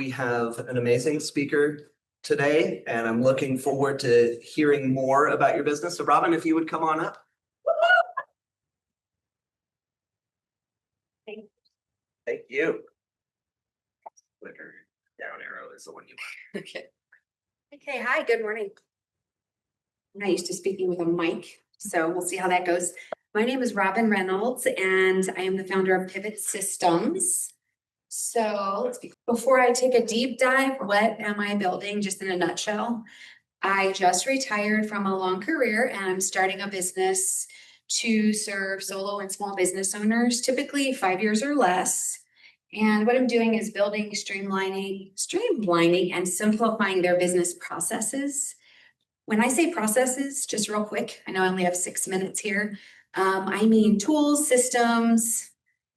we have an amazing speaker today, and I'm looking forward to hearing more about your business. So Robin, if you would come on up. Thank you. Clicker down arrow is the one you want. Okay. Okay, hi, good morning. I'm not used to speaking with a mic, so we'll see how that goes. My name is Robin Reynolds, and I am the founder of Pivot Systems. So before I take a deep dive, what am I building, just in a nutshell? I just retired from a long career, and I'm starting a business to serve solo and small business owners, typically 5 years or less. And what I'm doing is building, streamlining and simplifying their business processes. When I say processes, just real quick, I know I only have 6 minutes here. I mean tools, systems,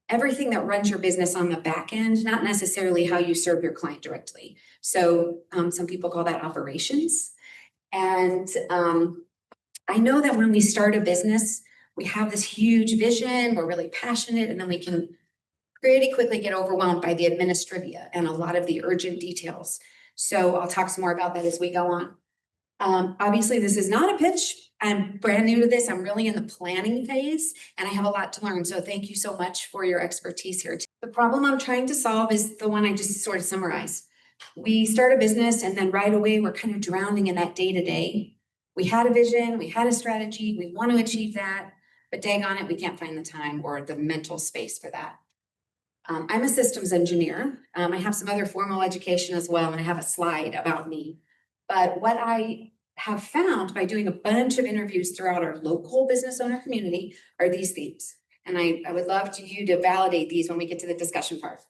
everything that runs your business on the back end, not necessarily how you serve your client directly. So some people call that operations. And I know that when we start a business, we have this huge vision, we're really passionate, and then we can pretty quickly get overwhelmed by the administrivia and a lot of the urgent details. So I'll talk some more about that as we go on. Obviously, this is not a pitch. I'm brand new to this. I'm really in the planning phase, and I have a lot to learn. So thank you so much for your expertise here. The problem I'm trying to solve is the one I just sort of summarized. We start a business, and then right away, we're kind of drowning in that day-to-day. We had a vision, we had a strategy, we want to achieve that, but dang on it, we can't find the time or the mental space for that. I'm a systems engineer. I have some other formal education as well, and I have a slide about me. But what I have found by doing a bunch of interviews throughout our local business owner community are these themes. And I would love you to validate these when we get to the discussion part.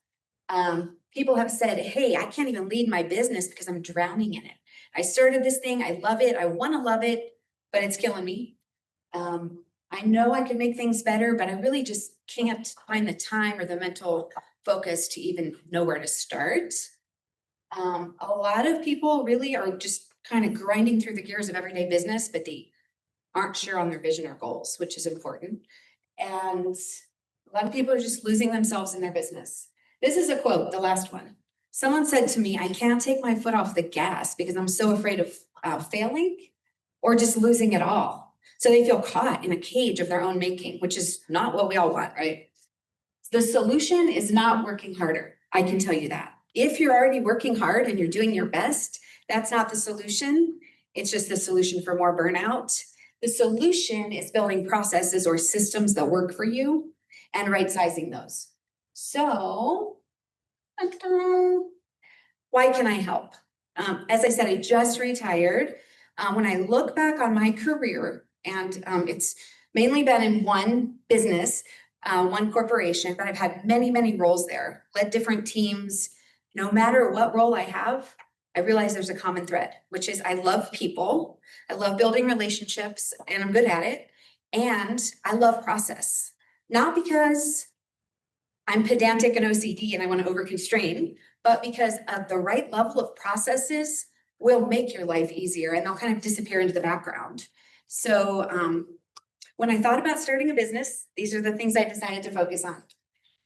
People have said, hey, I can't even lead my business because I'm drowning in it. I started this thing, I love it, I want to love it, but it's killing me. I know I can make things better, but I really just can't find the time or the mental focus to even know where to start. A lot of people really are just kind of grinding through the gears of everyday business, but they aren't sure on their vision or goals, which is important. And a lot of people are just losing themselves in their business. This is a quote, the last one. Someone said to me, I can't take my foot off the gas because I'm so afraid of failing or just losing it all. So they feel caught in a cage of their own making, which is not what we all want, right? The solution is not working harder. I can tell you that. If you're already working hard and you're doing your best, that's not the solution. It's just the solution for more burnout. The solution is building processes or systems that work for you and right-sizing those. So, why can I help? As I said, I just retired. When I look back on my career, and it's mainly been in one business, one corporation, but I've had many, many roles there, led different teams. No matter what role I have, I realize there's a common thread, which is I love people, I love building relationships, and I'm good at it, and I love process. Not because I'm pedantic and OCD and I want to overconstrain, but because of the right level of processes will make your life easier, and they'll kind of disappear into the background. So when I thought about starting a business, these are the things I decided to focus on.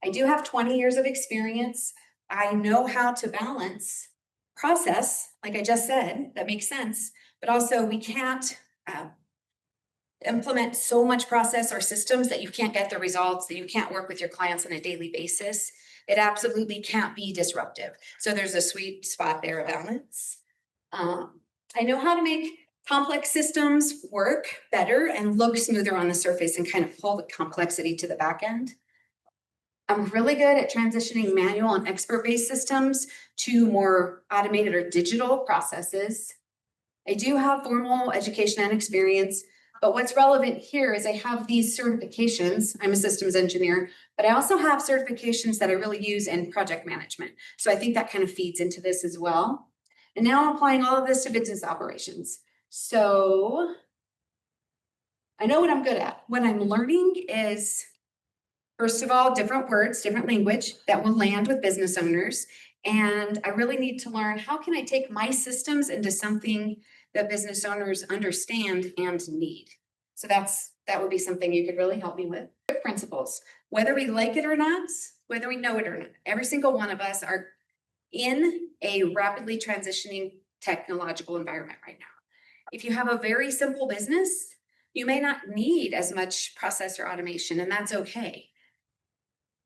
I do have 20 years of experience. I know how to balance process, like I just said, that makes sense, but also we can't implement so much process or systems that you can't get the results, that you can't work with your clients on a daily basis. It absolutely can't be disruptive. So there's a sweet spot there of balance. I know how to make complex systems work better and look smoother on the surface and kind of pull the complexity to the back end. I'm really good at transitioning manual and expert-based systems to more automated or digital processes. I do have formal education and experience, but what's relevant here is I have these certifications. I'm a systems engineer, but I also have certifications that I really use in project management. So I think that kind of feeds into this as well. And now I'm applying all of this to business operations. So I know what I'm good at. What I'm learning is, first of all, different words, different language that will land with business owners. And I really need to learn, how can I take my systems into something that business owners understand and need? So that would be something you could really help me with. Principles, whether we like it or not, whether we know it or not, every single one of us are in a rapidly transitioning technological environment right now. If you have a very simple business, you may not need as much process or automation, and that's okay.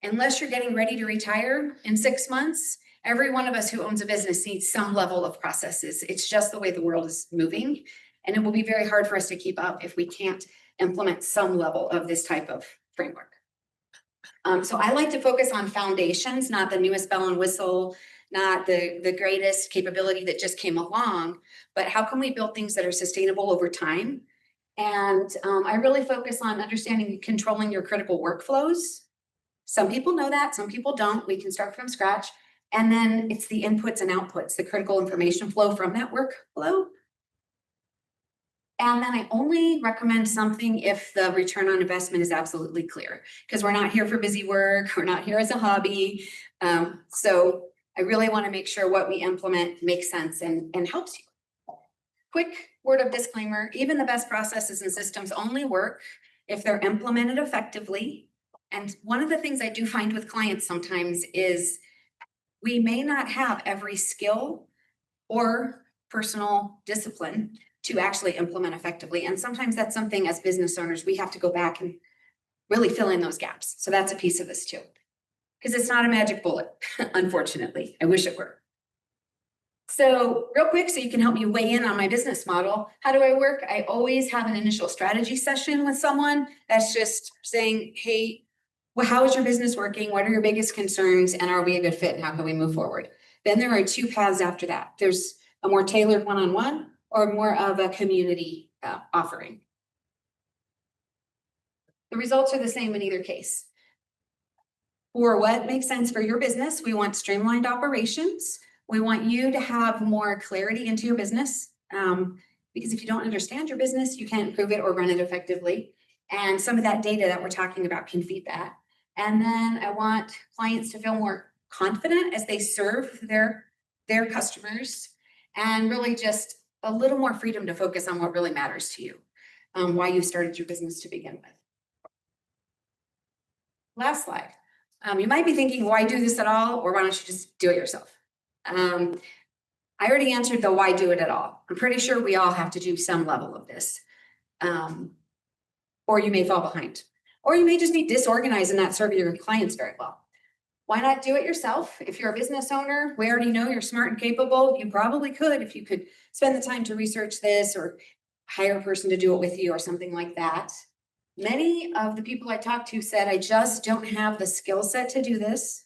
Unless you're getting ready to retire in 6 months, every one of us who owns a business needs some level of processes. It's just the way the world is moving, and it will be very hard for us to keep up if we can't implement some level of this type of framework. So I like to focus on foundations, not the newest bell and whistle, not the greatest capability that just came along, but how can we build things that are sustainable over time? And I really focus on understanding and controlling your critical workflows. Some people know that, some people don't. We can start from scratch. And then it's the inputs and outputs, the critical information flow from that workflow. And then I only recommend something if the return on investment is absolutely clear, because we're not here for busy work. We're not here as a hobby. So I really want to make sure what we implement makes sense and helps you. Quick word of disclaimer, even the best processes and systems only work if they're implemented effectively. And one of the things I do find with clients sometimes is we may not have every skill or personal discipline to actually implement effectively. And sometimes that's something as business owners, we have to go back and really fill in those gaps. So that's a piece of this too, because it's not a magic bullet, unfortunately. I wish it were. So real quick, so you can help me weigh in on my business model. How do I work? I always have an initial strategy session with someone that's just saying, hey, well, how is your business working? What are your biggest concerns? And are we a good fit? And how can we move forward? Then there are two paths after that. There's a more tailored one-on-one or more of a community offering. The results are the same in either case. For what makes sense for your business, we want streamlined operations. We want you to have more clarity into your business, because if you don't understand your business, you can't improve it or run it effectively. And some of that data that we're talking about can feed that. And then I want clients to feel more confident as they serve their customers, and really just a little more freedom to focus on what really matters to you, why you started your business to begin with. Last slide. You might be thinking, why do this at all? Or why don't you just do it yourself? I already answered the why do it at all. I'm pretty sure we all have to do some level of this. Or you may fall behind. Or you may just be disorganized and not serve your clients very well. Why not do it yourself? If you're a business owner, we already know you're smart and capable. You probably could, if you could spend the time to research this or hire a person to do it with you or something like that. Many of the people I talked to said, I just don't have the skill set to do this.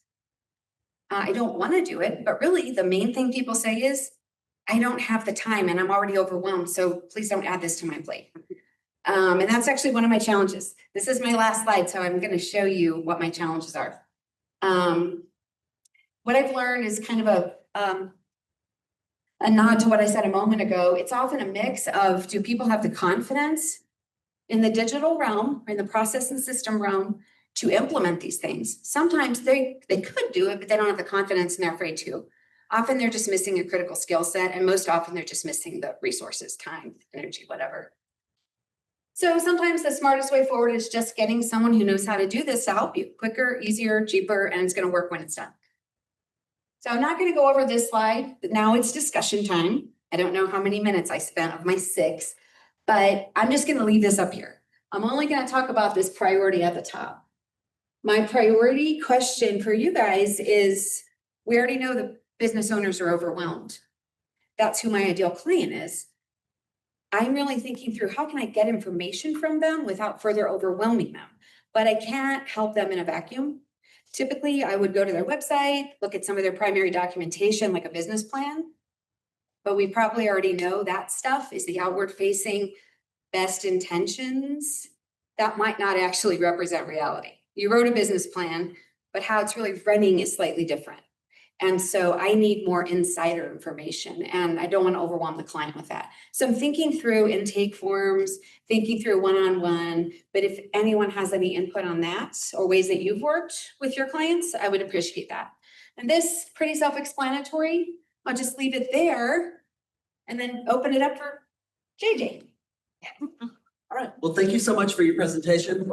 I don't want to do it, but really the main thing people say is, I don't have the time and I'm already overwhelmed. So please don't add this to my plate. And that's actually one of my challenges. This is my last slide, so I'm going to show you what my challenges are. What I've learned is kind of a nod to what I said a moment ago. It's often a mix of, do people have the confidence in the digital realm or in the process and system realm to implement these things? Sometimes they could do it, but they don't have the confidence and they're afraid to. Often they're just missing a critical skill set, and most often they're just missing the resources, time, energy, whatever. So sometimes the smartest way forward is just getting someone who knows how to do this to help you. Quicker, easier, cheaper, and it's going to work when it's done. So I'm not going to go over this slide, but now it's discussion time. I don't know how many minutes I spent of my 6, but I'm just going to leave this up here. I'm only going to talk about this priority at the top. My priority question for you guys is, we already know the business owners are overwhelmed. That's who my ideal client is. I'm really thinking through, how can I get information from them without further overwhelming them? But I can't help them in a vacuum. Typically, I would go to their website, look at some of their primary documentation, like a business plan. But we probably already know that stuff is the outward facing best intentions. That might not actually represent reality. You wrote a business plan, but how it's really running is slightly different. And so I need more insider information, and I don't want to overwhelm the client with that. So I'm thinking through intake forms, thinking through one-on-one, but if anyone has any input on that or ways that you've worked with your clients, I would appreciate that. And this, pretty self-explanatory. I'll just leave it there and then open it up for JJ. All right. Well, thank you so much for your presentation.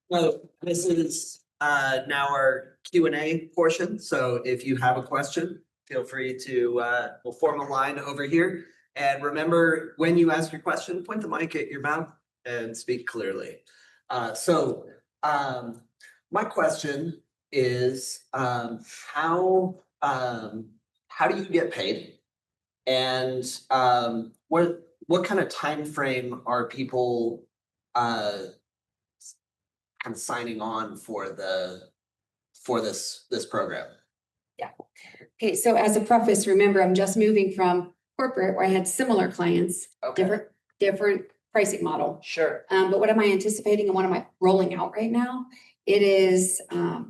Well, this is now our Q&A portion. So if you have a question, feel free to, we'll form a line over here. And remember, when you ask your question, point the mic at your mouth and speak clearly. My question is, how do you get paid? And what kind of time frame are people kind of signing on for this program? Okay, so as a preface, remember, I'm just moving from corporate where I had similar clients, Okay, different pricing model. sure. But what am I anticipating and what am I rolling out right now? It is, I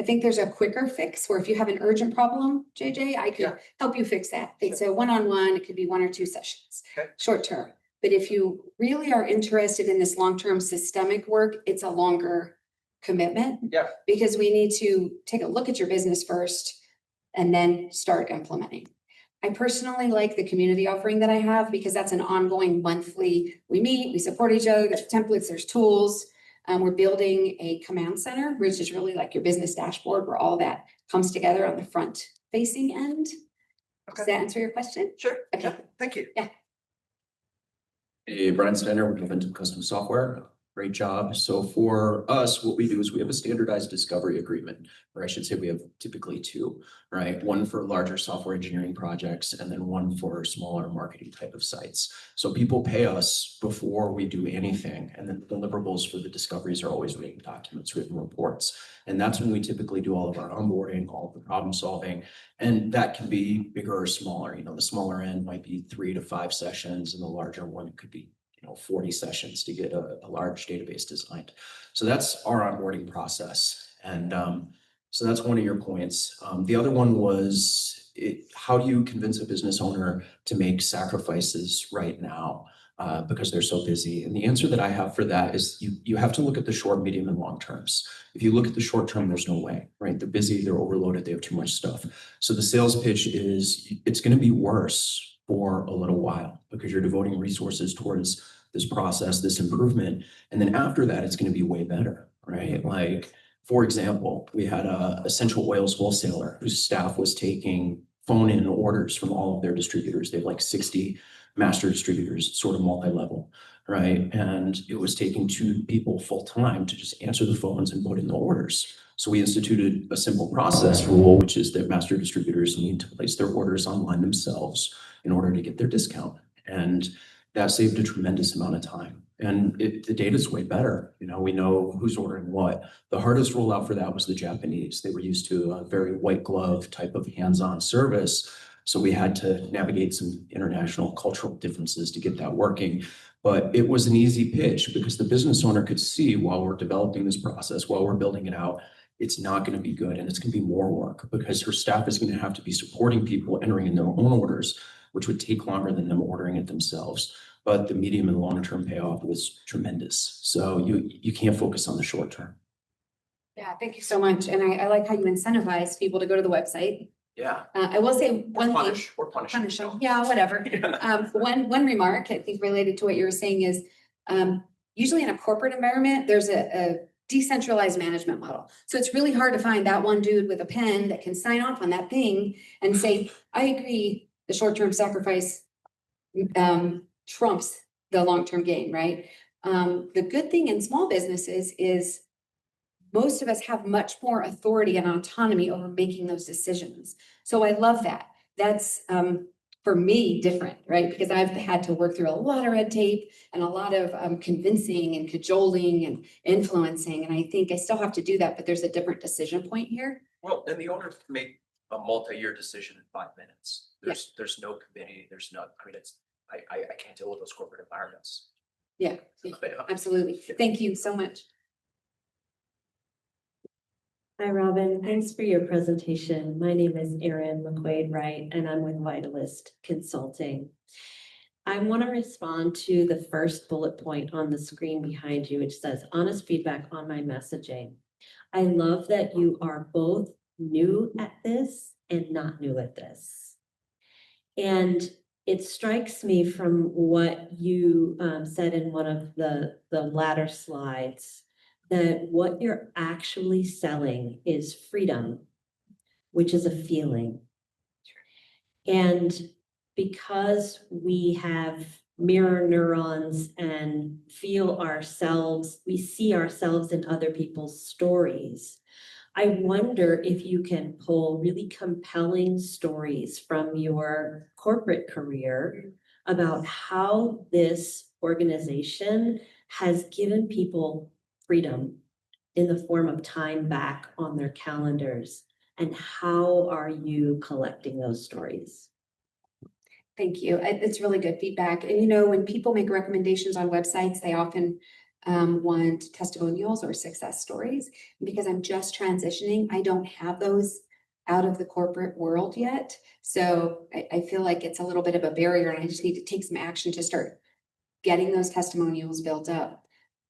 think there's a quicker fix where if you have an urgent problem, JJ, I Yeah. could help you fix that. Sure. It's a one-on-one, it could be 1 or 2 sessions, Okay. short term. But if you really are interested in this long-term systemic work, it's a longer commitment. Yeah. Because we need to take a look at your business first and then start implementing. I personally like the community offering that I have because that's an ongoing monthly, we meet, we support each other, there's templates, there's tools. We're building a command center, which is really like your business dashboard where all that comes together on the front facing end. Okay. Does that answer your question? Sure. Okay. Yeah, thank you. Hey, Brian Steiner with Inventive Custom Software. Great job. So for us, what we do is we have a standardized discovery agreement, or I should say we have typically 2, right? One for larger software engineering projects and then one for smaller marketing type of sites. So people pay us before we do anything. And then the deliverables for the discoveries are always written documents, written reports. And that's when we typically do all of our onboarding, all of the problem solving. And that can be bigger or smaller. You know, the smaller end might be 3 to 5 sessions and the larger one could be 40 sessions to get a large database designed. So that's our onboarding process. And so that's one of your points. The other one was, how do you convince a business owner to make sacrifices right now because they're so busy? And the answer that I have for that is you have to look at the short, medium, and long terms. If you look at the short term, there's no way, right? They're busy, they're overloaded, they have too much stuff. So the sales pitch is, it's going to be worse for a little while because you're devoting resources towards this process, this improvement. And then after that, it's going to be way better, right? Like, for example, we had a essential oils wholesaler whose staff was taking phone-in orders from all of their distributors. They have like 60 master distributors, sort of multi-level, right? And it was taking 2 people full-time to just answer the phones and put in the orders. So we instituted a simple process rule, which is that master distributors need to place their orders online themselves in order to get their discount. And that saved a tremendous amount of time. And the data is way better. You know, we know who's ordering what. The hardest rollout for that was the Japanese. They were used to a very white glove type of hands-on service. So we had to navigate some international cultural differences to get that working. But it was an easy pitch because the business owner could see while we're developing this process, while we're building it out, it's not going to be good and it's going to be more work because her staff is going to have to be supporting people entering in their own orders, which would take longer than them ordering it themselves. But the medium and long-term payoff was tremendous. So you can't focus on the short term. Yeah, thank you so much. And I like how you incentivize people to go to the website. Yeah. I will say one thing. Or punish. Punish them. Yeah, whatever. One remark I think related to what you were saying is, usually in a corporate environment, there's a decentralized management model. So it's really hard to find that one dude with a pen that can sign off on that thing and say, I agree, the short-term sacrifice trumps the long-term gain, right? The good thing in small businesses is most of us have much more authority and autonomy over making those decisions. So I love that. That's for me different, right? Because I've had to work through a lot of red tape and a lot of convincing and cajoling and influencing. And I think I still have to do that, but there's a different decision point here. Well, and the owner can make a multi-year decision in 5 minutes. There's no committee. There's not. I mean, I can't deal with those corporate environments. Yeah, absolutely. Thank you so much. Hi, Robin. Thanks for your presentation. My name is Erin McQuaid Wright, and I'm with Vitalist Consulting. I want to respond to the first bullet point on the screen behind you, which says honest feedback on my messaging. I love that you are both new at this and not new at this. And it strikes me from what you said in one of the latter slides that what you're actually selling is freedom, which is a feeling. And because we have mirror neurons and feel ourselves, we see ourselves in other people's stories. I wonder if you can pull really compelling stories from your corporate career about how this organization has given people freedom in the form of time back on their calendars. And how are you collecting those stories? Thank you. It's really good feedback. And when people make recommendations on websites, they often want testimonials or success stories. Because I'm just transitioning, I don't have those out of the corporate world yet. So I feel like it's a little bit of a barrier, and I just need to take some action to start getting those testimonials built up.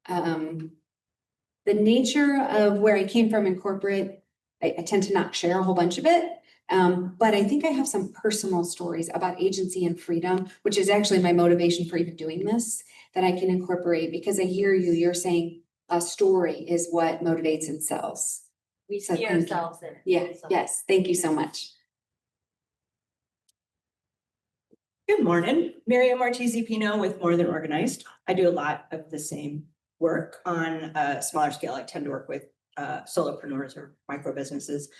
The nature of where I came from in corporate, I tend to not share a whole bunch of it. But I think I have some personal stories about agency and freedom, which is actually my motivation for even doing this, that I can incorporate, because I hear you're saying a story is what motivates and sells. We So see thank you. ourselves in it. Yeah, So- yes, thank you so much. Good morning, Miriam Ortiz-Pino with More Than Organized. I do a lot of the same work on a smaller scale. I tend to work with solopreneurs or micro businesses.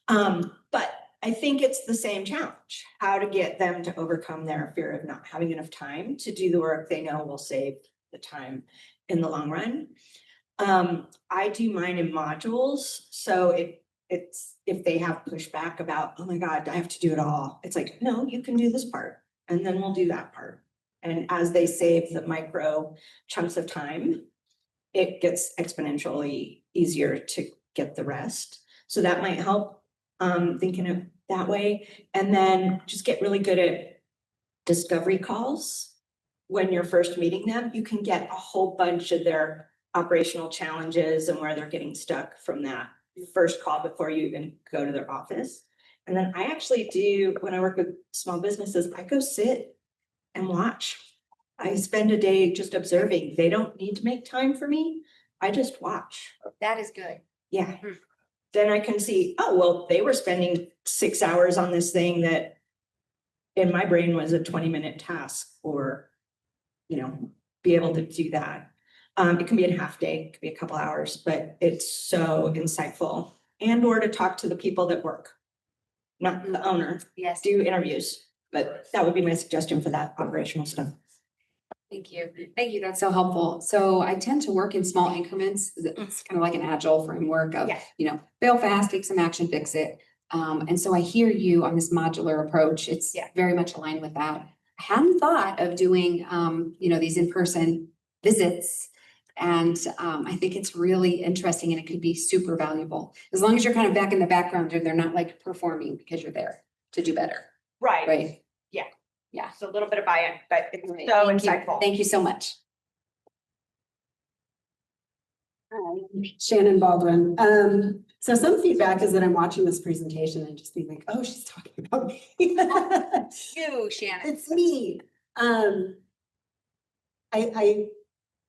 But I think it's the same challenge, how to get them to overcome their fear of not having enough time to do the work they know will save the time in the long run. I do mine in modules. So if they have pushback about, oh my God, I have to do it all. It's like, no, you can do this part and then we'll do that part. And as they save the micro chunks of time, it gets exponentially easier to get the rest. So that might help thinking of that way. And then just get really good at discovery calls. When you're first meeting them, you can get a whole bunch of their operational challenges and where they're getting stuck from that first call before you even go to their office. And then I actually do, when I work with small businesses, I go sit and watch. I spend a day just observing. They don't need to make time for me. I just watch. That is good. Yeah. Then I can see, oh, well, they were spending 6 hours on this thing that in my brain was a 20-minute task, or, be able to do that. It can be a half day, it could be a couple hours, but it's so insightful. And or to talk to the people that work, not the owner, Yes, do interviews, but that would be my suggestion for that operational stuff. thank you. Thank you. That's so helpful. So I tend to work in small increments. It's kind of like an agile framework of, Yeah. fail fast, take some action, fix it. And so I hear you on this modular approach. It's very much aligned with that. I hadn't thought of doing, these in-person visits. And I think it's really interesting, and it could be super valuable. As long as you're kind of back in the background and they're not like performing because you're there to do better, right? It's a little bit of buy-in, but it's Right. so Thank you. insightful. Thank you so much. Shannon Baldwin. So some feedback is that I'm watching this presentation and just being like, oh, she's talking about me. You, Shannon. It's me.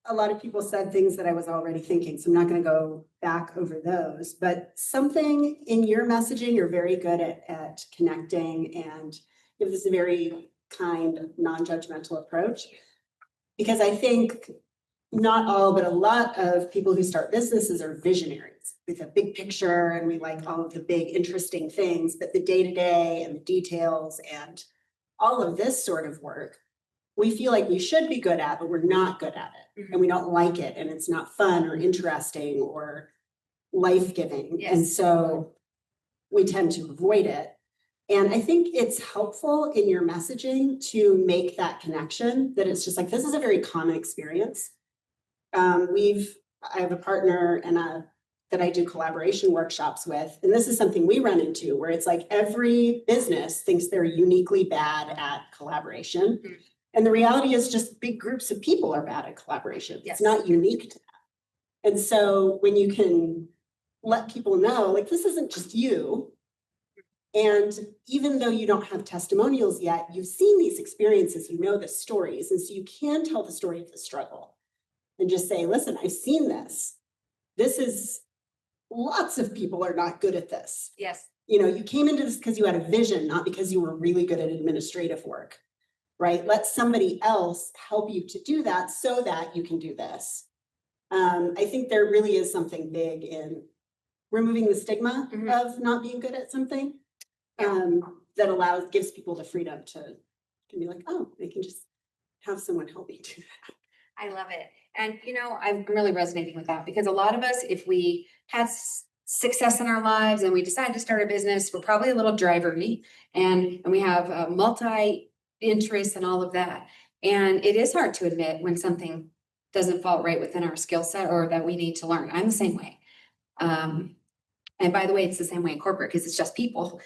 A lot of people said things that I was already thinking, so I'm not going to go back over those, but something in your messaging, you're very good at connecting, and you have this very kind, non-judgmental approach. Because I think not all, but a lot of people who start businesses are visionaries with a big picture, and we like all of the big interesting things, but the day-to-day and the details and all of this sort of work, we feel like we should be good at, but we're not good at it. And we don't like it, and it's not fun or interesting or life-giving. Yes. And so we tend to avoid it. And I think it's helpful in your messaging to make that connection, that it's just like, this is a very common experience. I have a partner that I do collaboration workshops with, and this is something we run into, where it's like every business thinks they're uniquely bad at collaboration. Mhm. And the reality is just big groups of people are bad at collaboration. Yes. It's not unique to that. And so when you can let people know, like, this isn't just you. And even though you don't have testimonials yet, you've seen these experiences, you know the stories. And so you can tell the story of the struggle and just say, listen, I've seen this. this is, lots of people are not good at this. Yes. You know, you came into this because you had a vision, not because you were really good at administrative work, right? Let somebody else help you to do that so that you can do this. I think there really is something big in removing the stigma Mhm. of not being good at something. Yeah. That gives people the freedom to can be like, oh, they can just have someone help me do that. I love it. And I'm really resonating with that because a lot of us, if we had success in our lives and we decide to start a business, we're probably a little drivery and we have multi interests and all of that. And it is hard to admit when something doesn't fall right within our skill set or that we need to learn. I'm the same way. And by the way, it's the same way in corporate because it's just people.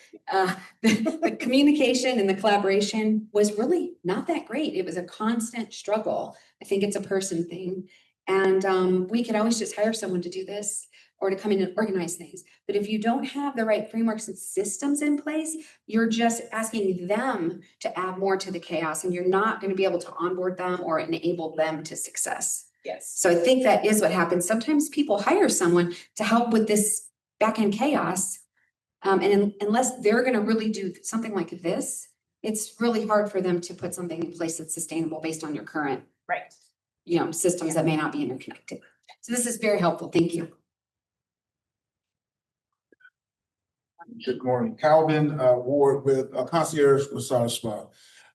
The communication and the collaboration was really not that great. It was a constant struggle. I think it's a person thing. And we could always just hire someone to do this or to come in and organize things. But if you don't have the right frameworks and systems in place, you're just asking them to add more to the chaos and you're not going to be able to onboard them or enable them to success. Yes. So I think that is what happens. Sometimes people hire someone to help with this back-end chaos. And unless they're gonna really do something like this, it's really hard for them to put something in place that's sustainable based on your current, Right. systems that may not be interconnected. So this is very helpful. Thank you. Good morning, Calvin Ward with Concierge Massage Spa.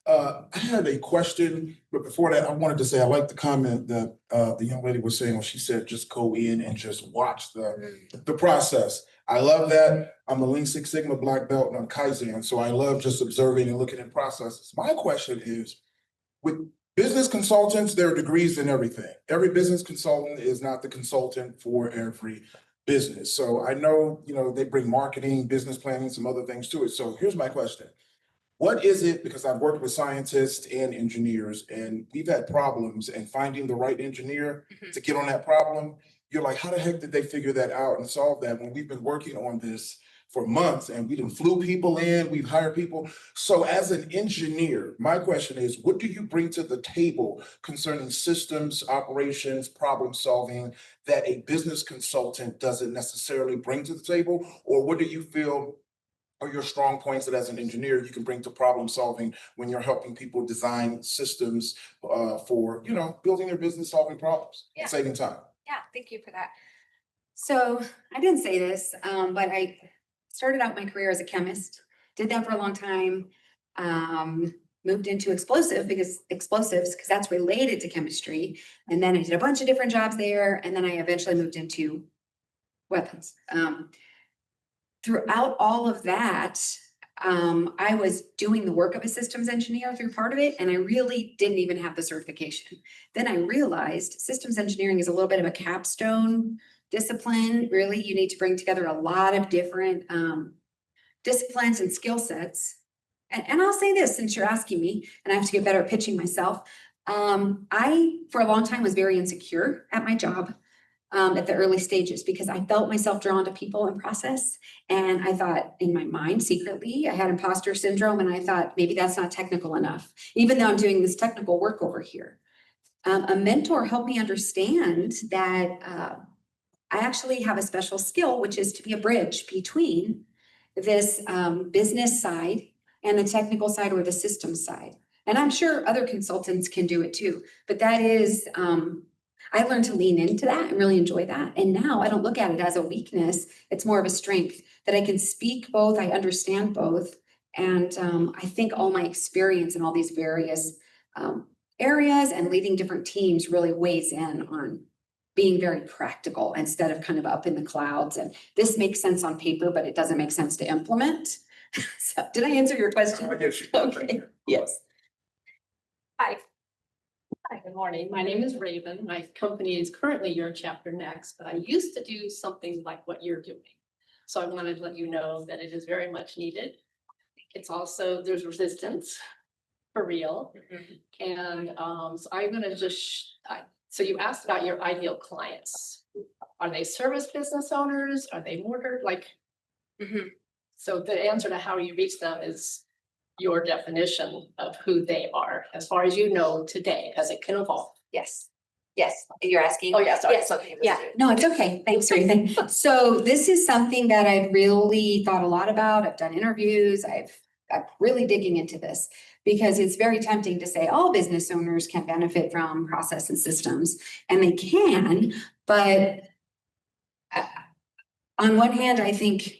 I had a question, but before that, I wanted to say, I like the comment that the young lady was saying when she said, just go in and just watch the process. I love that. I'm a Lean Six Sigma black belt and I'm Kaizen, so I love just observing and looking at processes. My question is, with business consultants, there are degrees in everything. Every business consultant is not the consultant for every business. So I know, they bring marketing, business planning, some other things to it. So here's my question. What is it, because I've worked with scientists and engineers and we've had problems and finding the right engineer to get on that problem, you're like, how the heck did they figure that out and solve that when we've been working on this for months and we done flew people in, we've hired people. So as an engineer, my question is, what do you bring to the table concerning systems, operations, problem solving that a business consultant doesn't necessarily bring to the table? Or what do you feel are your strong points that as an engineer you can bring to problem solving when you're helping people design systems for, building their business, solving problems, Yeah. and saving time? Yeah, thank you for that. So I didn't say this, but I started out my career as a chemist, did that for a long time. Moved into explosives because that's related to chemistry. And then I did a bunch of different jobs there. And then I eventually moved into weapons. Throughout all of that, I was doing the work of a systems engineer through part of it, and I really didn't even have the certification. Then I realized systems engineering is a little bit of a capstone discipline. Really, you need to bring together a lot of different disciplines and skill sets. And I'll say this, since you're asking me, and I have to get better at pitching myself. I, for a long time, was very insecure at my job. At the early stages because I felt myself drawn to people and process. And I thought in my mind secretly, I had imposter syndrome and I thought maybe that's not technical enough, even though I'm doing this technical work over here. A mentor helped me understand that I actually have a special skill, which is to be a bridge between this business side and the technical side or the system side. And I'm sure other consultants can do it too, but that is, I learned to lean into that and really enjoy that. And now I don't look at it as a weakness. It's more of a strength that I can speak both. I understand both. And I think all my experience in all these various areas and leading different teams really weighs in on being very practical instead of kind of up in the clouds. And this makes sense on paper, but it doesn't make sense to implement. So did I answer your question? I get you. Okay, yes. Hi. Hi, good morning. My name is Raven. My company is currently Your Chapter Next, but I used to do something like what you're doing. So I wanted to let you know that it is very much needed. It's also, there's resistance for real. And so I'm gonna just, so you asked about your ideal clients. Are they service business owners? Are they mortar? So the answer to how you reach them is your definition of who they are, as far as you know today, as it can evolve. Yes. Yes, you're asking. Oh, yeah, sorry. Yes, something was yeah, due. no, it's okay. Thanks, Raven. So this is something that I've really thought a lot about. I've done interviews. I'm really digging into this because it's very tempting to say all business owners can benefit from process and systems, and they can, but on one hand, I think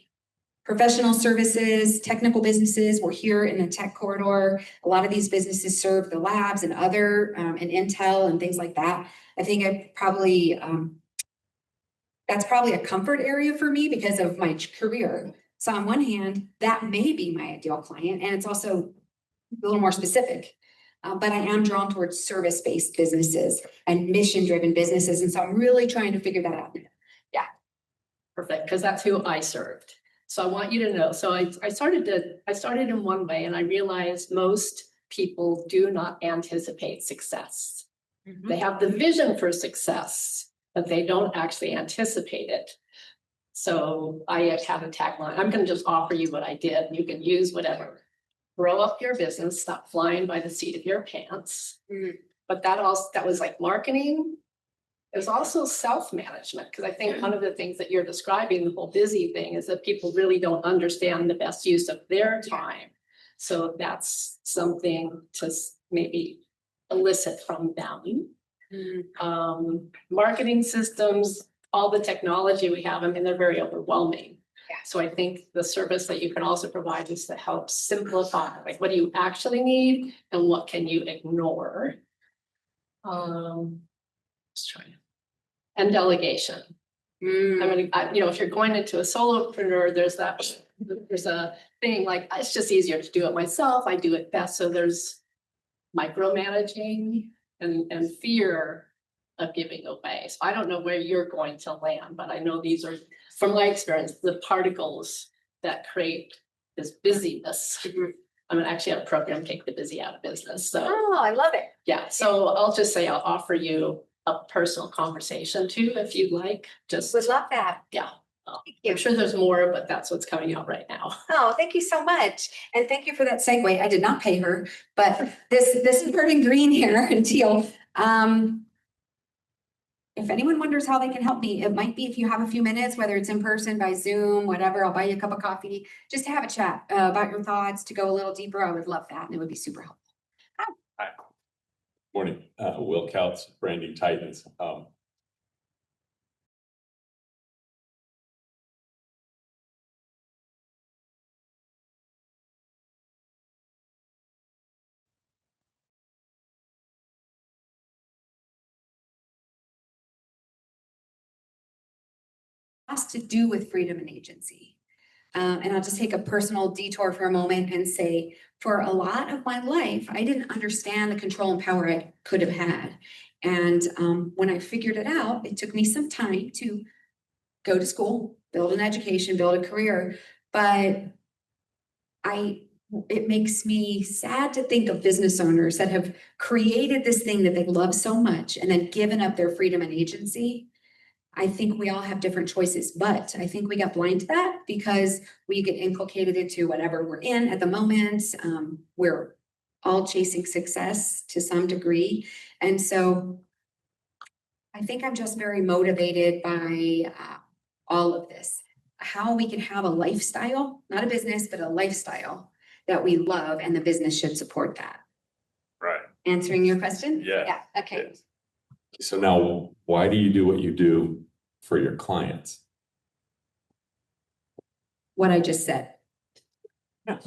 professional services, technical businesses, we're here in the tech corridor. A lot of these businesses serve the labs and other, and Intel and things like that. I think I probably, that's probably a comfort area for me because of my career. So on one hand, that may be my ideal client, and it's also a little more specific. But I am drawn towards service-based businesses and mission-driven businesses, and so I'm really trying to figure that out. Perfect, because that's who I served. So I want you to know, so I started in one way, and I realized most people do not anticipate success. They have the vision for success, but they don't actually anticipate it. So I have a tagline. I'm going to just offer you what I did. You can use whatever. Grow up your business, stop flying by the seat of your pants. But that was like marketing. There's also self-management, because I think one of the things that you're describing, the whole busy thing, is that people really don't understand the best use of their time. So that's something to maybe elicit from them. Marketing systems, all the technology we have, I mean, they're very overwhelming. Yeah. So I think the service that you can also provide is to help simplify, like, what do you actually need and what can you ignore? Let's try. And delegation. I mean, if you're going into a solopreneur, there's a thing like, it's just easier to do it myself. I do it best. So there's micromanaging and fear of giving away. So I don't know where you're going to land, but I know these are, from my experience, the particles that create this busyness. I'm gonna actually have a program, Take the Busy Out of Business. So, Oh, I love it. yeah, so I'll just say I'll offer you a personal conversation too, if you'd like. Just, Would love that. yeah. Thank you. I'm sure there's more, but that's what's coming out right now. Oh, thank you so much. And thank you for that segue. I did not pay her, but this is burning green here and teal. If anyone wonders how they can help me, it might be if you have a few minutes, whether it's in person, by Zoom, whatever, I'll buy you a cup of coffee, just to have a chat about your thoughts, to go a little deeper. I would love that, and it would be super helpful. Hi. Morning, Will Couts, Branding Titans. Has to do with freedom and agency. And I'll just take a personal detour for a moment and say, for a lot of my life, I didn't understand the control and power I could have had. And when I figured it out, it took me some time to go to school, build an education, build a career. But it makes me sad to think of business owners that have created this thing that they love so much and then given up their freedom and agency. I think we all have different choices, but I think we got blind to that because we get inculcated into whatever we're in at the moment. We're all chasing success to some degree. And so I think I'm just very motivated by all of this, how we can have a lifestyle, not a business, but a lifestyle that we love, and the business should support that. Right. Answering your question? Yeah. Yeah, okay. So now, why do you do what you do for your clients? What I just said. No,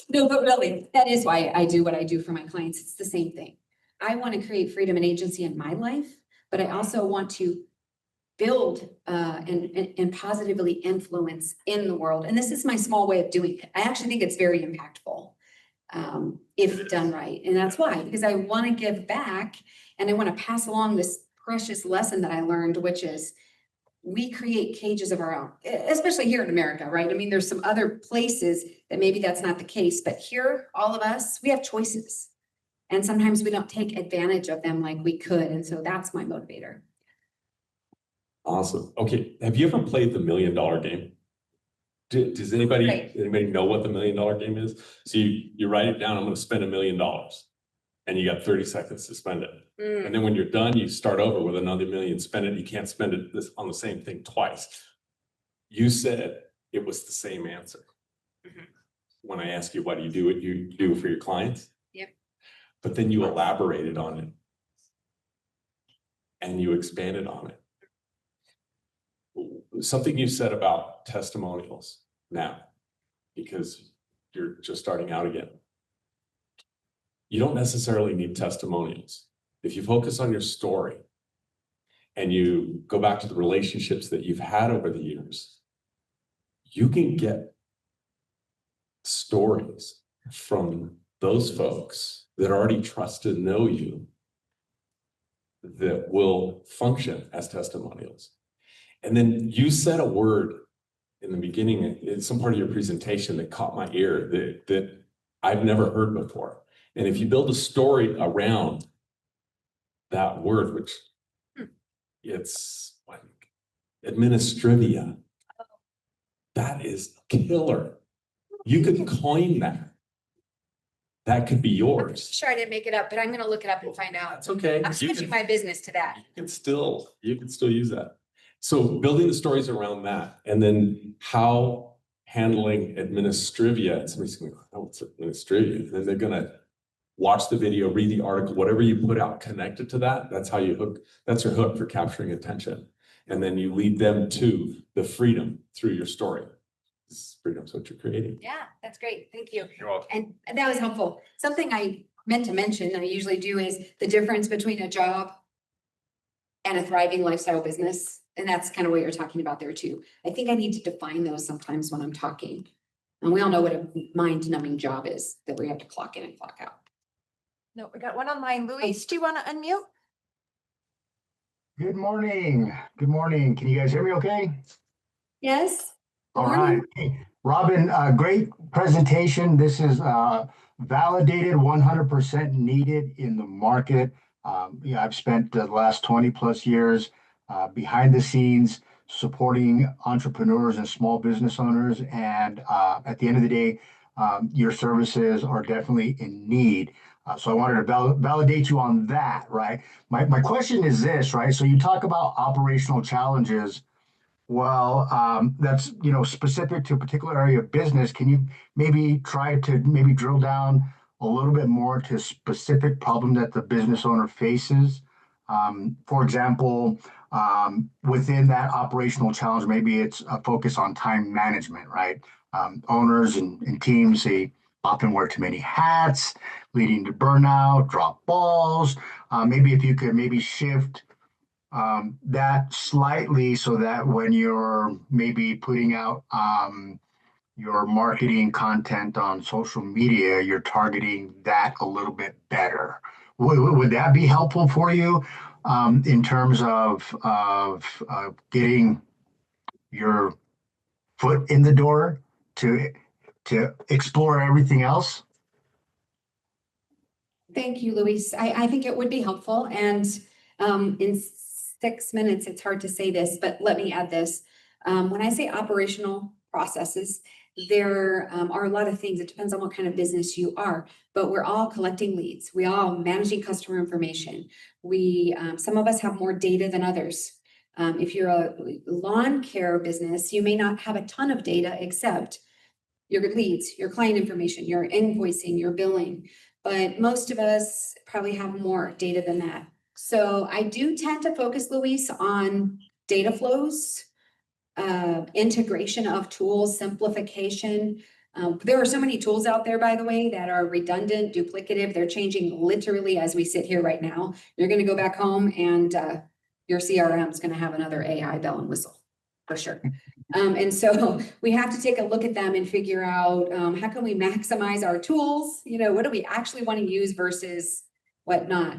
no, but really, that is why I do what I do for my clients. It's the same thing. I want to create freedom and agency in my life, but I also want to build and positively influence in the world. And this is my small way of doing it. I actually think it's very impactful if done right. And that's why, because I want to give back and I want to pass along this precious lesson that I learned, which is we create cages of our own, especially here in America, right? I mean, there's some other places that maybe that's not the case, but here, all of us, we have choices. And sometimes we don't take advantage of them like we could. And so that's my motivator. Awesome. Okay, have you ever played the $1 Million Game? Does anybody know what the $1 Million Game is? So you write it down, I'm gonna spend $1 million. and you got 30 seconds to spend it. Mm. And then when you're done, you start over with another million, spend it. You can't spend it on the same thing twice. You said it was the same answer. Mhm. When I ask you, what do you do what you do for your clients? Yep. But then you elaborated on it. And you expanded on it. Something you said about testimonials now, because you're just starting out again. You don't necessarily need testimonials. If you focus on your story and you go back to the relationships that you've had over the years, you can get stories from those folks that already trust and know you that will function as testimonials. And then you said a word in the beginning, in some part of your presentation that caught my ear that I've never heard before. And if you build a story around that word, which it's like administrivia, that is killer. You could coin that. That could be I'm yours. sure I didn't make it up, but I'm gonna look it up and find out. That's okay. I'm You switching can- my business to that. you can still use that. So building the stories around that, and then how handling administrivia, and somebody's going, oh, it's administrivia. Then they're gonna watch the video, read the article, whatever you put out connected to that. That's how you hook, that's your hook for capturing attention. And then you lead them to the freedom through your story. Freedom's what you're creating. Yeah, that's great. Thank you. You're welcome. And that was helpful. Something I meant to mention, I usually do, is the difference between a job and a thriving lifestyle business. And that's kind of what you're talking about there too. I think I need to define those sometimes when I'm talking. And we all know what a mind-numbing job is, that we have to clock in and clock out. No, we got one online. Luis, do you want to unmute? Good morning. Good morning. Can you guys hear me okay? Yes? All right. Hey, Robin, great presentation. This is validated, 100% needed in the market. Yeah, I've spent the last 20 plus years behind the scenes supporting entrepreneurs and small business owners. And at the end of the day, your services are definitely in need. So I wanted to validate you on that, right? My question is this, right? So you talk about operational challenges. Well, that's, specific to a particular area of business. Can you maybe try to drill down a little bit more to a specific problem that the business owner faces? For example, within that operational challenge, maybe it's a focus on time management, right? Owners and teams, they often wear too many hats, leading to burnout, drop balls. Maybe if you could maybe shift that slightly so that when you're maybe putting out your marketing content on social media, you're targeting that a little bit better. Would that be helpful for you in terms of getting your foot in the door to explore everything else? Thank you, Luis. I think it would be helpful. And in 6 minutes, it's hard to say this, but let me add this. When I say operational processes, there are a lot of things. It depends on what kind of business you are, but we're all collecting leads. We all managing customer information. Some of us have more data than others. If you're a lawn care business, you may not have a ton of data except your leads, your client information, your invoicing, your billing. But most of us probably have more data than that. So I do tend to focus, Luis, on data flows, integration of tools, simplification. There are so many tools out there, by the way, that are redundant, duplicative. They're changing literally as we sit here right now. You're going to go back home and your CRM is going to have another AI bell and whistle for sure. And so we have to take a look at them and figure out how can we maximize our tools? What do we actually want to use versus what not?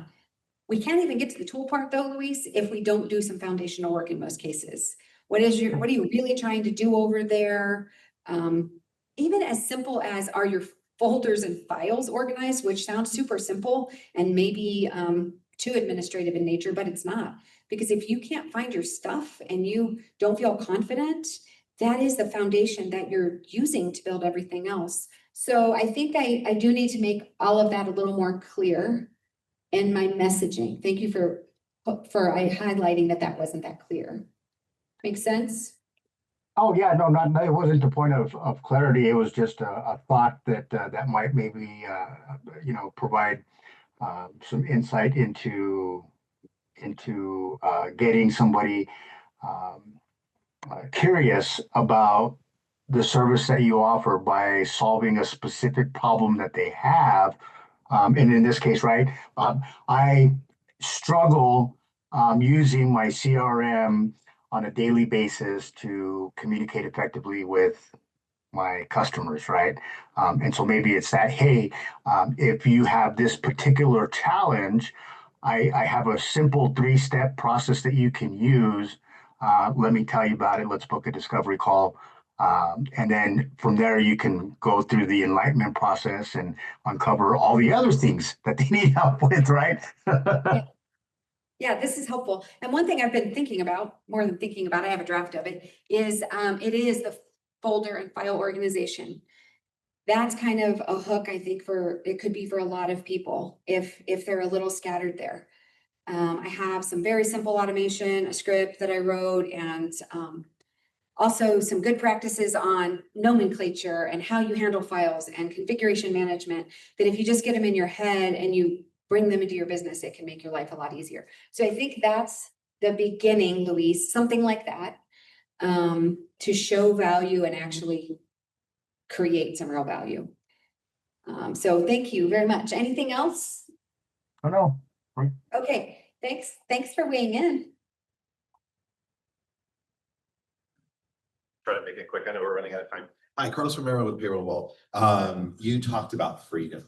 We can't even get to the tool part though, Luis, if we don't do some foundational work in most cases. What are you really trying to do over there? Even as simple as, are your folders and files organized, which sounds super simple and maybe too administrative in nature, but it's not. Because if you can't find your stuff and you don't feel confident, that is the foundation that you're using to build everything else. So I think I do need to make all of that a little more clear and my messaging. Thank you for highlighting that wasn't that clear. Make sense? Oh, yeah, no, it wasn't the point of clarity. It was just a thought that, that might maybe, provide, some insight into getting somebody, curious about the service that you offer by solving a specific problem that they have. And in this case, right, I struggle using my CRM on a daily basis to communicate effectively with my customers, right? And so maybe it's that, hey, if you have this particular challenge, I have a simple 3-step process that you can use. Let me tell you about it. Let's book a discovery call. And then from there, you can go through the enlightenment process and uncover all the other things that they need help with, right? Yeah, this is helpful. And one thing I've been thinking about, more than thinking about, I have a draft of it, is the folder and file organization. That's kind of a hook, I think, it could be for a lot of people if they're a little scattered there. I have some very simple automation, a script that I wrote, and also some good practices on nomenclature and how you handle files and configuration management, that if you just get them in your head and you bring them into your business, it can make your life a lot easier. So I think that's the beginning, Luis, something like that, to show value and actually create some real value. So thank you very much. Anything else? Oh, no. Okay, thanks for weighing in. Try to make it quick. I know we're running out of time. Hi, Carlos Romero with Payroll Wall. You talked about freedom.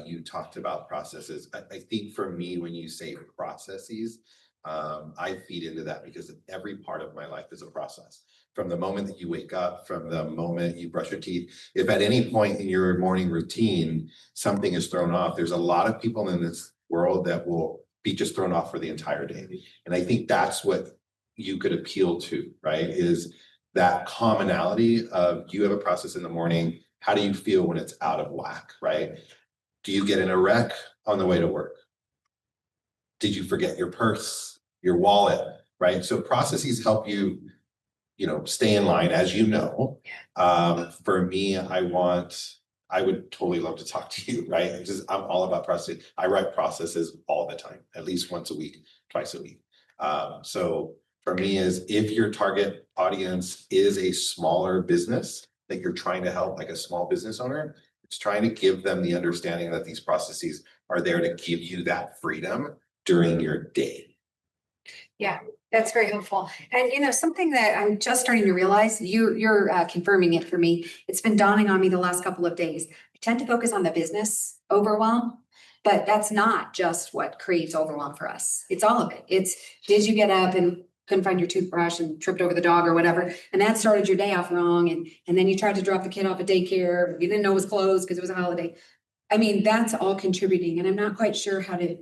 You talked about processes. I think for me, when you say processes, I feed into that because every part of my life is a process. From the moment that you wake up, from the moment you brush your teeth, if at any point in your morning routine, something is thrown off, there's a lot of people in this world that will be just thrown off for the entire day. And I think that's what you could appeal to, right? Is that commonality of you have a process in the morning. How do you feel when it's out of whack, right? Do you get in a wreck on the way to work? Did you forget your purse, your wallet, right? So processes help you, stay in line, as you know. For me, I would totally love to talk to you, right? I'm all about process. I write processes all the time, at least once a week, twice a week. So for me is if your target audience is a smaller business that you're trying to help, like a small business owner, it's trying to give them the understanding that these processes are there to give you that freedom during your day. Yeah, that's very helpful. And something that I'm just starting to realize, you're confirming it for me. It's been dawning on me the last couple of days. I tend to focus on the business overwhelm, but that's not just what creates overwhelm for us. It's all of it. It's, did you get up and couldn't find your toothbrush and tripped over the dog or whatever, and that started your day off wrong, and then you tried to drop the kid off at daycare, you didn't know it was closed because it was a holiday. I mean, that's all contributing, and I'm not quite sure how to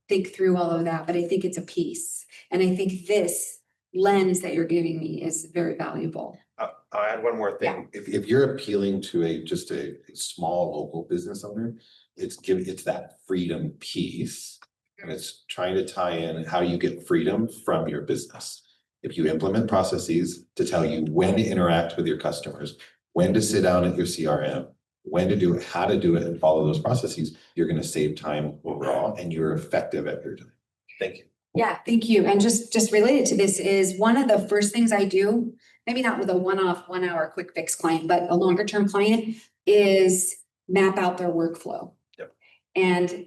think through all of that, but I think it's a piece. And I think this lens that you're giving me is very valuable. I'll add one more thing. Yeah. If you're appealing to just a small local business owner, it's that freedom piece. And it's trying to tie in how you get freedom from your business. If you implement processes to tell you when to interact with your customers, when to sit down at your CRM, when to do it, how to do it, and follow those processes, you're going to save time overall and you're effective at your time. Thank you. Yeah, thank you. And just related to this is one of the first things I do, maybe not with a one-off 1 hour quick fix client, but a longer term client, is map out their workflow. Yep. And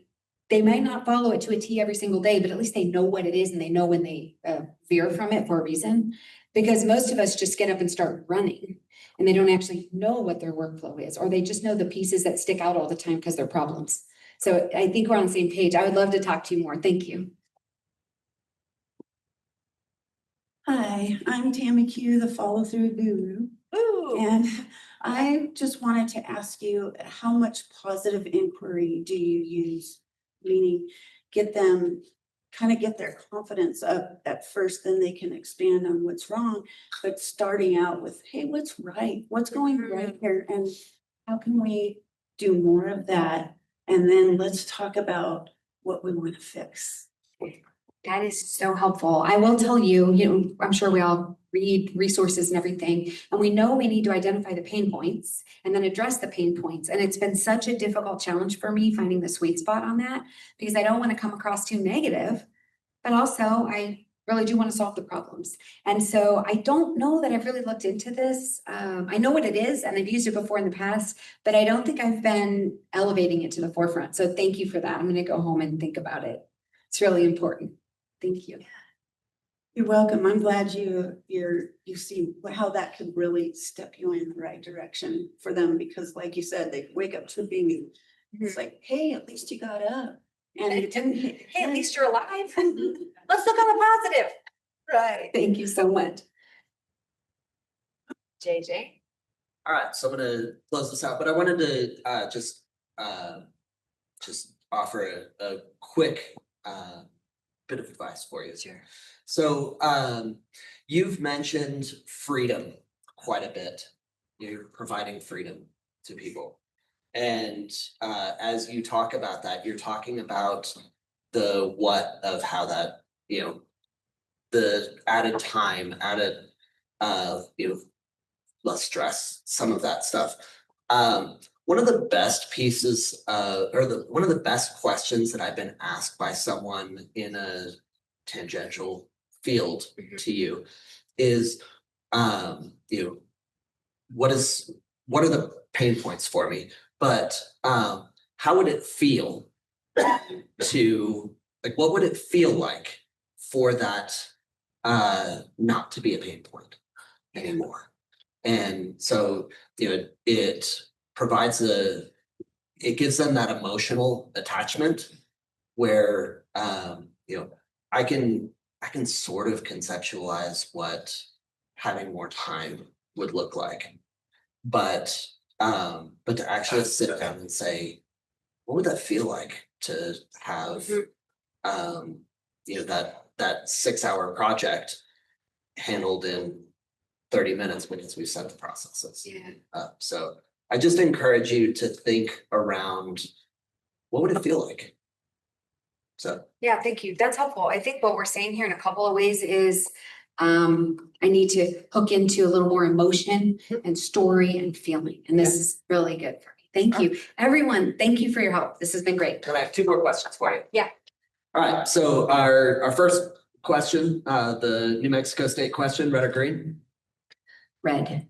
they might not follow it to a T every single day, but at least they know what it is and they know when they veer from it for a reason. Because most of us just get up and start running and they don't actually know what their workflow is, or they just know the pieces that stick out all the time because they're problems. So I think we're on the same page. I would love to talk to you more. Thank you. Hi, I'm Tammy Q, the follow through guru. Ooh. And I just wanted to ask you, how much positive inquiry do you use? Meaning get them, kind of get their confidence up at first, then they can expand on what's wrong. But starting out with, hey, what's right? What's going right here? And how can we do more of that? And then let's talk about what we want to fix. That is so helpful. I will tell you, I'm sure we all read resources and everything, and we know we need to identify the pain points and then address the pain points. And it's been such a difficult challenge for me finding the sweet spot on that, because I don't want to come across too negative, but also I really do want to solve the problems. And so I don't know that I've really looked into this. I know what it is and I've used it before in the past, but I don't think I've been elevating it to the forefront. So thank you for that. I'm going to go home and think about it. It's really important. Thank you. You're welcome. I'm glad you see how that could really step you in the right direction for them, because like you said, they wake up to being, it's like, hey, at least you got up. And it didn't. Hey, at least you're alive. Let's look on the positive. Right. Thank you so much. JJ? All right, so I'm gonna close this out, but I wanted to just offer a quick bit of advice for you. Sure. So you've mentioned freedom quite a bit. You're providing freedom to people. And as you talk about that, you're talking about the what of how that, the added time, added less stress, some of that stuff. One of the best pieces, one of the best questions that I've been asked by someone in a tangential field to you is, what are the pain points for me? But how would it feel what would it feel like for that not to be a pain point anymore? And so, it provides it gives them that emotional attachment where, I can sort of conceptualize what having more time would look like. But to actually sit down and say, what would that feel like to have, that 6-hour project handled in 30 minutes because we set the processes. Yeah. So I just encourage you to think around, what would it feel like? So. Yeah, thank you. That's helpful. I think what we're saying here in a couple of ways is I need to hook into a little more emotion and story and feeling. And this is really good for me. Thank you. Everyone, thank you for your help. This has been great. And I have 2 more questions for you. Yeah. All right, so our first question, the New Mexico State question, red or green? Red.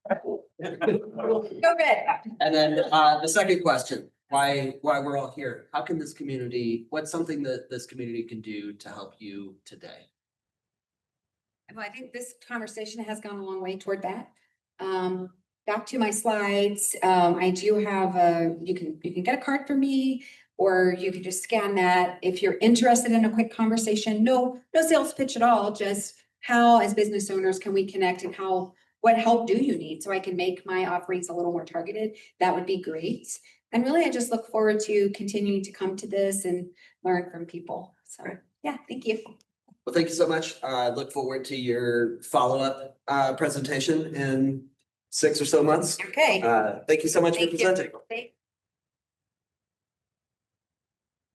Go red. And then the second question, why we're all here? How can this community, what's something that this community can do to help you today? Well, I think this conversation has gone a long way toward that. Back to my slides, I do have you can get a card from me, or you can just scan that. If you're interested in a quick conversation, no sales pitch at all, just how as business owners can we connect, and what help do you need so I can make my offerings a little more targeted? That would be great. And really, I just look forward to continuing to come to this and learn from people. So yeah, thank you. Well, thank you so much. I look forward to your follow-up presentation in 6 or so months. Okay. Thank you so much for Thank you. presenting. Thank-